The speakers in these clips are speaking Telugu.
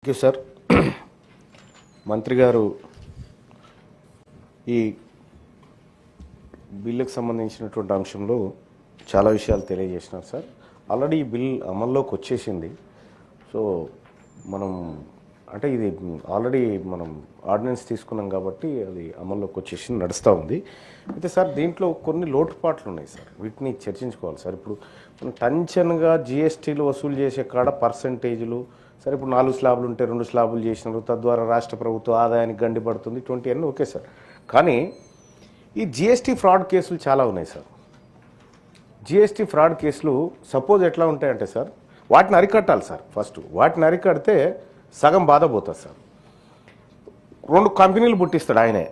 Thank you sir. మంత్రి గారు ఈ బిల్లుకు సంబంధించినటువంటి అంశంలో చాలా విషయాలు తెలియజేసినారు సార్. ఆల్రెడీ ఈ బిల్ అమల్లోకి వచ్చేసింది. సో మనం అంటే ఇది ఆల్రెడీ మనం ఆర్డినెన్స్ తీసుకున్నాం కాబట్టి అది అమల్లోకి వచ్చేసి నడుస్తూ ఉంది. అయితే సార్ దీంట్లో కొన్ని లోటుపాట్లు ఉన్నాయి సార్, వీటిని చర్చించుకోవాలి సార్. ఇప్పుడు మనం టంచన్గా జిఎస్టీలు వసూలు చేసే కాడ పర్సంటేజీలు సరే, ఇప్పుడు 4 స్లాబులు ఉంటే 2 స్లాబులు చేసినారు, తద్వారా రాష్ట్ర ప్రభుత్వ ఆదాయానికి గండిపడుతుంది, ఇటువంటి అన్నీ ఓకే సార్. కానీ ఈ జిఎస్టీ ఫ్రాడ్ కేసులు చాలా ఉన్నాయి సార్. జిఎస్టీ ఫ్రాడ్ కేసులు సపోజ్ ఎట్లా ఉంటాయంటే సార్, వాటిని అరికట్టాలి సార్. ఫస్ట్ వాటిని అరికడితే సగం బాధ పోతుంది సార్. 2 కంపెనీలు పుట్టిస్తాడు ఆయనే,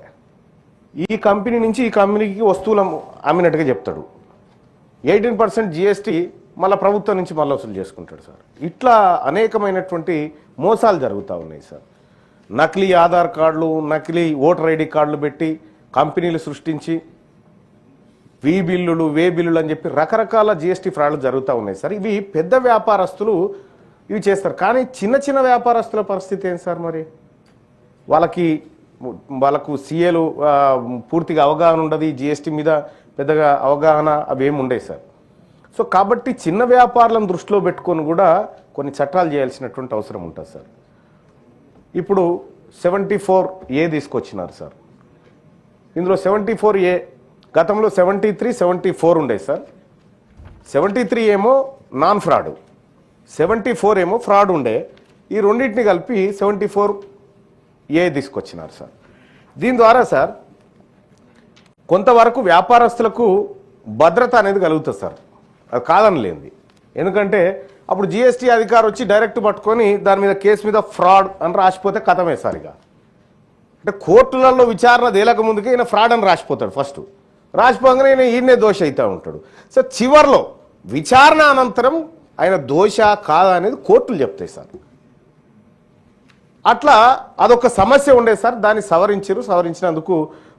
ఈ కంపెనీ నుంచి ఈ కంపెనీకి వస్తువులు అమ్మినట్టుగా చెప్తాడు. 18% జిఎస్టీ మళ్ళీ ప్రభుత్వం నుంచి మళ్ళీ వసూలు చేసుకుంటాడు సార్. ఇట్లా అనేకమైనటువంటి మోసాలు జరుగుతూ ఉన్నాయి సార్. నకిలీ ఆధార్ కార్డులు, నకిలీ ఓటర్ ఐడి కార్డులు పెట్టి కంపెనీలు సృష్టించి వే బిల్లులు అని చెప్పి రకరకాల జిఎస్టీ ఫ్రాడ్లు జరుగుతూ ఉన్నాయి సార్. ఇవి పెద్ద వ్యాపారస్తులు ఇవి చేస్తారు. కానీ చిన్న చిన్న వ్యాపారస్తుల పరిస్థితి ఏంటి సార్? మరి వాళ్ళకు సీఏలు పూర్తిగా అవగాహన ఉండదు, జిఎస్టీ మీద పెద్దగా అవగాహన అవి ఏమి ఉండేవి సార్. సో కాబట్టి చిన్న వ్యాపారాలను దృష్టిలో పెట్టుకొని కూడా కొన్ని చట్టాలు చేయాల్సినటువంటి అవసరం ఉంటుంది సార్. ఇప్పుడు 74A తీసుకొచ్చినారు సార్. ఇందులో 74A గతంలో 73, 74 ఉండేది సార్. 73 ఏమో నాన్ ఫ్రాడ్, 74 ఏమో ఫ్రాడ్ ఉండే. ఈ రెండింటిని కలిపి 74A తీసుకొచ్చినారు సార్. దీని ద్వారా సార్ కొంతవరకు వ్యాపారస్తులకు భద్రత అనేది కలుగుతుంది సార్, అది కాదని లేనిది. ఎందుకంటే అప్పుడు జిఎస్టీ అధికారి వచ్చి డైరెక్ట్ పట్టుకొని దాని మీద కేసు మీద ఫ్రాడ్ అని రాసిపోతే కథమే సార్. ఇక అంటే కోర్టులలో విచారణ తేలక ముందుకే ఈయన ఫ్రాడ్ అని రాసిపోతాడు. ఫస్ట్ రాసిపోగానే ఈయనే దోష అవుతూ ఉంటాడు. సో చివరిలో విచారణ అనంతరం ఆయన దోష కాదా అనేది కోర్టులు చెప్తాయి సార్. అట్లా అదొక సమస్య ఉండేది సార్. దాన్ని సవరించినందుకు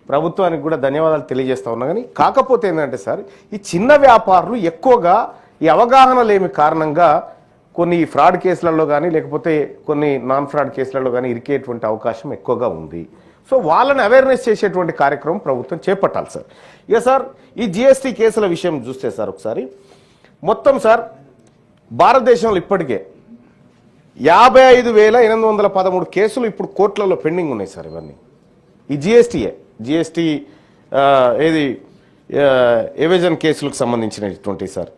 ప్రభుత్వానికి కూడా ధన్యవాదాలు తెలియజేస్తా ఉన్నా. కానీ కాకపోతే ఏంటంటే సార్, ఈ చిన్న వ్యాపారులు ఎక్కువగా ఈ అవగాహన లేమి కారణంగా కొన్ని ఫ్రాడ్ కేసులలో కానీ లేకపోతే కొన్ని నాన్ ఫ్రాడ్ కేసులలో కానీ ఇరికేటువంటి అవకాశం ఎక్కువగా ఉంది. సో వాళ్ళని అవేర్నెస్ చేసేటువంటి కార్యక్రమం ప్రభుత్వం చేపట్టాలి సార్. ఇక సార్ ఈ జిఎస్టీ కేసుల విషయం చూస్తే సార్ ఒకసారి మొత్తం సార్ భారతదేశంలో ఇప్పటికే 55,813 కేసులు ఇప్పుడు కోర్టులలో పెండింగ్ ఉన్నాయి సార్. ఇవన్నీ ఈ జిఎస్టీ ఏది ఎవేజన్ కేసులకు సంబంధించినటువంటి సార్.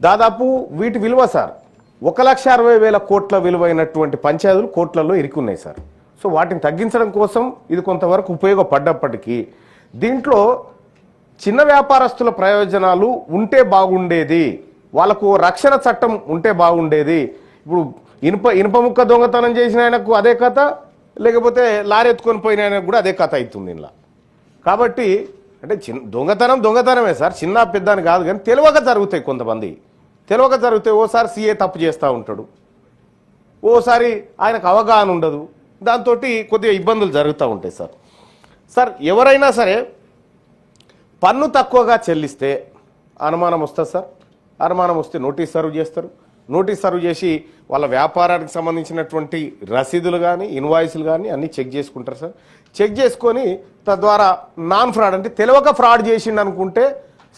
దాదాపు వీటి విలువ సార్ 1,60,000 కోట్ల విలువైనటువంటి పంచాయతీలు కోర్టులలో ఇరుక్కున్నాయి సార్. సో వాటిని తగ్గించడం కోసం ఇది కొంతవరకు ఉపయోగపడ్డప్పటికీ దీంట్లో చిన్న వ్యాపారస్తుల ప్రయోజనాలు ఉంటే బాగుండేది, వాళ్ళకు రక్షణ చట్టం ఉంటే బాగుండేది. ఇప్పుడు ఇనుప ముక్క దొంగతనం చేసిన ఆయనకు అదే కథ, లేకపోతే లారీ ఎత్తుకొని పోయిన ఆయనకు కూడా అదే కథ అవుతుంది ఇలా. కాబట్టి అంటే దొంగతనమే సార్, చిన్న పెద్ద అని కాదు. కానీ తెలియక జరుగుతాయి, కొంతమంది తెలియక జరుగుతాయి. ఓసారి సీఏ తప్పు చేస్తూ ఉంటాడు, ఓసారి ఆయనకు అవగాహన ఉండదు, దాంతో కొద్దిగా ఇబ్బందులు జరుగుతూ ఉంటాయి సార్. సార్ ఎవరైనా సరే పన్ను తక్కువగా చెల్లిస్తే అనుమానం వస్తుంది సార్. అనుమానం వస్తే నోటీస్ సర్వ్ చేస్తారు. నోటీస్ సర్వ్ చేసి వాళ్ళ వ్యాపారానికి సంబంధించినటువంటి రసీదులు కానీ ఇన్వాయిస్లు కానీ అన్నీ చెక్ చేసుకుంటారు సార్. చెక్ చేసుకొని తద్వారా నాన్ ఫ్రాడ్ అంటే తెలియక ఫ్రాడ్ చేసిండు అనుకుంటే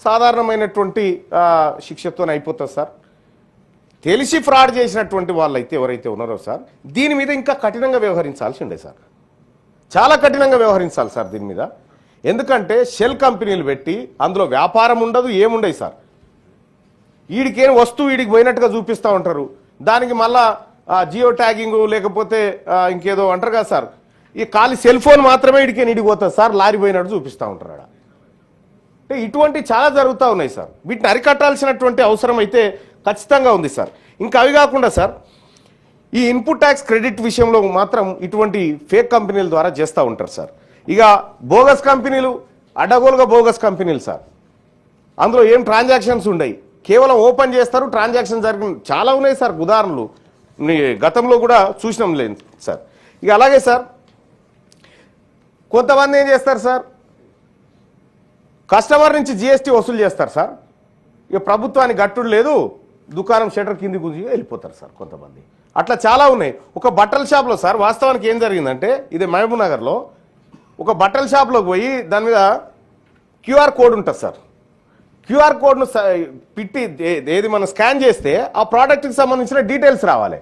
సాధారణమైనటువంటి శిక్షతో అయిపోతుంది సార్. తెలిసి ఫ్రాడ్ చేసినటువంటి వాళ్ళైతే ఎవరైతే ఉన్నారో సార్ దీని మీద ఇంకా కఠినంగా వ్యవహరించాల్సి ఉండే సార్. చాలా కఠినంగా వ్యవహరించాలి సార్ దీని మీద. ఎందుకంటే షెల్ కంపెనీలు పెట్టి అందులో వ్యాపారం ఉండదు, ఏముండదు సార్. వీడికేం వస్తువు వీడికి పోయినట్టుగా చూపిస్తూ ఉంటారు. దానికి మళ్ళా జియో ట్యాగింగ్ లేకపోతే ఇంకేదో అంటారు కదా సార్, ఈ ఖాళీ సెల్ ఫోన్ మాత్రమే వీడికి పోతుంది సార్, లారీ పోయినట్టు చూపిస్తూ ఉంటారు అక్కడ. అంటే ఇటువంటి చాలా జరుగుతూ ఉన్నాయి సార్. వీటిని అరికట్టాల్సినటువంటి అవసరం అయితే ఖచ్చితంగా ఉంది సార్. ఇంకా అవి కాకుండా సార్ ఈ ఇన్పుట్ ట్యాక్స్ క్రెడిట్ విషయంలో మాత్రం ఇటువంటి ఫేక్ కంపెనీల ద్వారా చేస్తూ ఉంటారు సార్. ఇక బోగస్ కంపెనీలు, అడ్డగోలుగా బోగస్ కంపెనీలు సార్. అందులో ఏం ట్రాన్సాక్షన్స్ ఉండయి, కేవలం ఓపెన్ చేస్తారు, ట్రాన్సాక్షన్ జరిగిన చాలా ఉన్నాయి సార్. ఉదాహరణలు గతంలో కూడా చూసినాం లేదు సార్. ఇక అలాగే సార్ కొంతమంది ఏం చేస్తారు సార్, కస్టమర్ నుంచి జిఎస్టీ వసూలు చేస్తారు సార్. ఇక ప్రభుత్వానికి గట్టుడు లేదు, దుకాణం షటర్ కింది గుంజి వెళ్ళిపోతారు సార్ కొంతమంది. అట్లా చాలా ఉన్నాయి. ఒక బట్టల షాప్లో సార్ వాస్తవానికి ఏం జరిగిందంటే ఇది మహబూబ్ నగర్లో ఒక బట్టల షాప్లోకి పోయి దాని మీద క్యూఆర్ కోడ్ ఉంటుంది సార్. క్యూఆర్ కోడ్ను పెట్టి ఏది మనం స్కాన్ చేస్తే ఆ ప్రోడక్ట్కి సంబంధించిన డీటెయిల్స్ రావాలి.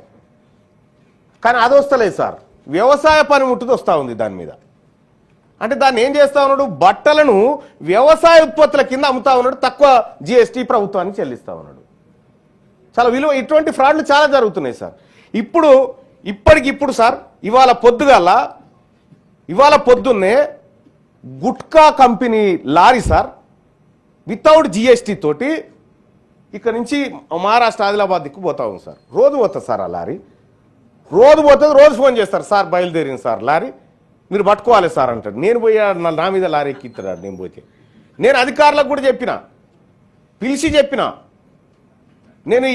కానీ అది వస్తలేదు సార్. వ్యవసాయ పనిముట్టుది వస్తూ ఉంది దాని మీద. అంటే దాన్ని ఏం చేస్తా ఉన్నాడు, బట్టలను వ్యవసాయ ఉత్పత్తుల కింద అమ్ముతా ఉన్నాడు, తక్కువ జిఎస్టీ ప్రభుత్వానికి చెల్లిస్తా ఉన్నాడు. చాలా విలువ. ఇటువంటి ఫ్రాడ్లు చాలా జరుగుతున్నాయి సార్. ఇప్పటికిప్పుడు సార్ ఇవాళ పొద్దున్నే gutka company lorry sir without GST తోటి ఇక్కడ నుంచి మహారాష్ట్ర ఆదిలాబాద్ దిక్కు పోతా ఉంది సార్. రోజు పోతుంది సార్ ఆ లారీ. రోజు పోతుంది, రోజు ఫోన్ చేస్తారు, సార్ బయలుదేరింది సార్ లారీ, మీరు పట్టుకోవాలి సార్ అంటాడు. నేను పోయా నా మీద లారీ ఎక్కిస్తాడు. నేను పోతే నేను అధికారులకు కూడా పిలిచి చెప్పిన నేను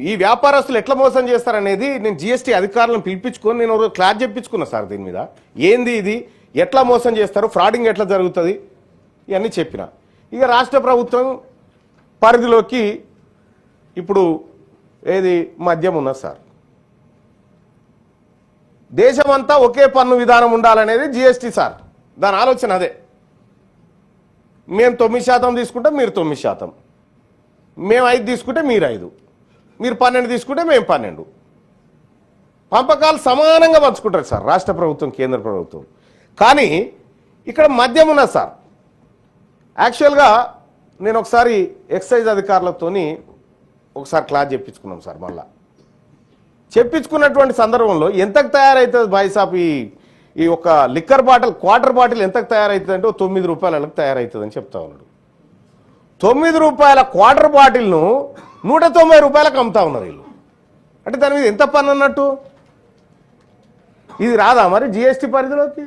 ఈ వ్యాపారస్తులు ఎట్లా మోసం చేస్తారనేది నేను జిఎస్టీ అధికారులను పిలిపించుకొని నేను క్లాస్ చెప్పించుకున్నా సార్. దీని మీద ఏంది ఇది, ఎట్లా మోసం చేస్తారు, ఫ్రాడింగ్ ఎట్లా జరుగుతుంది ఇవన్నీ చెప్పిన. ఇక రాష్ట్ర ప్రభుత్వం పరిధిలోకి ఇప్పుడు ఏది మద్యం ఉన్నది సార్. దేశమంతా ఒకే పన్ను విధానం ఉండాలనేది జిఎస్టీ సార్. దాని ఆలోచన అదే. మేము 9% తీసుకుంటే మీరు 9%, మేము 5 తీసుకుంటే మీరు 5, మీరు 12 తీసుకుంటే మేము 12. పంపకాలు సమానంగా పంచుకుంటారు సార్ రాష్ట్ర ప్రభుత్వం, కేంద్ర ప్రభుత్వం. కానీ ఇక్కడ మద్యం ఉన్నది సార్. యాక్చువల్గా నేను ఒకసారి ఎక్సైజ్ అధికారులతో ఒకసారి క్లాస్ చెప్పించుకున్నాం సార్. మళ్ళా చెప్పించుకున్నటువంటి సందర్భంలో ఎంతకు తయారవుతుంది బాయ్సాప్ ఈ ఒక లిక్కర్ బాటిల్, క్వార్టర్ బాటిల్ ఎంతకు తయారవుతుంది అంటే 9 రూపాయలకు తయారవుతుంది అని చెప్తా ఉన్నాడు. 9 రూపాయల క్వార్టర్ బాటిల్ను 190 రూపాయలకు అమ్ముతా ఉన్నారు వీళ్ళు. అంటే దాని మీద ఎంత పన్ను అన్నట్టు? ఇది రాదా మరి జిఎస్టీ పరిధిలోకి?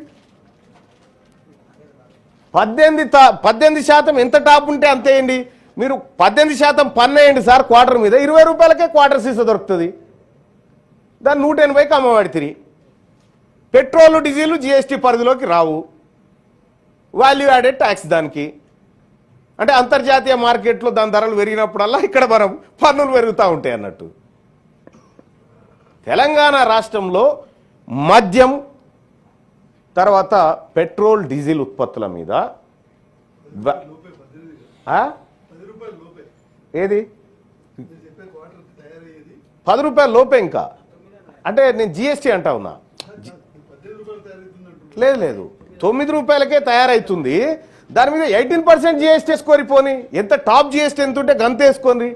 18% ఎంత టాప్ ఉంటే అంతేయండి. మీరు 18% పన్ను వేయండి సార్ క్వార్టర్ మీద, 20 రూపాయలకే క్వార్టర్ సీసా దొరుకుతుంది. దాన్ని 180కి అమ్మబడితే పెట్రోలు డీజిల్ జిఎస్టీ పరిధిలోకి రావు. వాల్యూ యాడెడ్ ట్యాక్స్ దానికి. అంటే అంతర్జాతీయ మార్కెట్లో దాని ధరలు పెరిగినప్పుడల్లా ఇక్కడ మనం పన్నులు పెరుగుతూ ఉంటాయి అన్నట్టు. తెలంగాణ రాష్ట్రంలో మద్యం తర్వాత పెట్రోల్ డీజిల్ ఉత్పత్తుల మీద ఏది 10 రూపాయల లోపే. ఇంకా అంటే నేను జిఎస్టీ అంటా ఉన్నా. లేదు 9 రూపాయలకే తయారవుతుంది. దాని మీద 18% జిఎస్టీ వేసుకొని పోని. ఎంత టాప్ జిఎస్టీ ఎంత ఉంటే గంత వేసుకొని.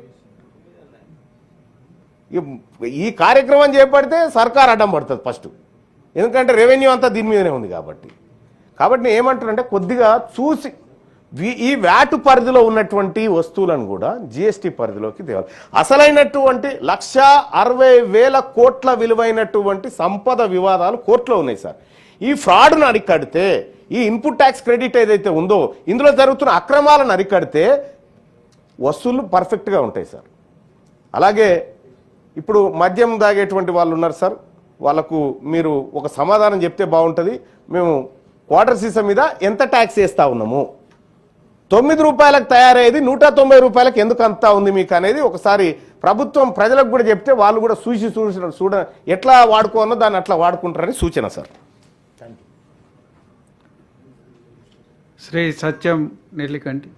ఈ కార్యక్రమం చేపడితే సర్కార్ అడ్డం పడుతుంది ఫస్ట్. ఎందుకంటే రెవెన్యూ అంతా దీని మీదనే ఉంది కాబట్టి నేను ఏమంటానంటే కొద్దిగా చూసి ఈ వ్యాటు పరిధిలో ఉన్నటువంటి వస్తువులను కూడా జిఎస్టీ పరిధిలోకి తేవాలి. అసలైనటువంటి 1,60,000 కోట్ల విలువైనటువంటి సంపద వివాదాలు కోర్టులో ఉన్నాయి సార్. ఈ ఫ్రాడ్ను అరికడితే, ఈ ఇన్పుట్ ట్యాక్స్ క్రెడిట్ ఏదైతే ఉందో ఇందులో జరుగుతున్న అక్రమాలను అరికడితే వసూళ్లు పర్ఫెక్ట్గా ఉంటాయి సార్. అలాగే ఇప్పుడు మద్యం తాగేటువంటి వాళ్ళు ఉన్నారు సార్, వాళ్ళకు మీరు ఒక సమాధానం చెప్తే బాగుంటుంది. మేము క్వార్టర్ సీసా మీద ఎంత ట్యాక్స్ వేస్తూ ఉన్నాము, 9 రూపాయలకు తయారయ్యేది 190 రూపాయలకు ఎందుకు అంతా ఉంది మీకు అనేది ఒకసారి ప్రభుత్వం ప్రజలకు కూడా చెప్తే వాళ్ళు కూడా చూడ ఎట్లా వాడుకోనో దాన్ని అట్లా వాడుకుంటారని సూచన సార్. శ్రీ సత్యం నెల్లికంటి.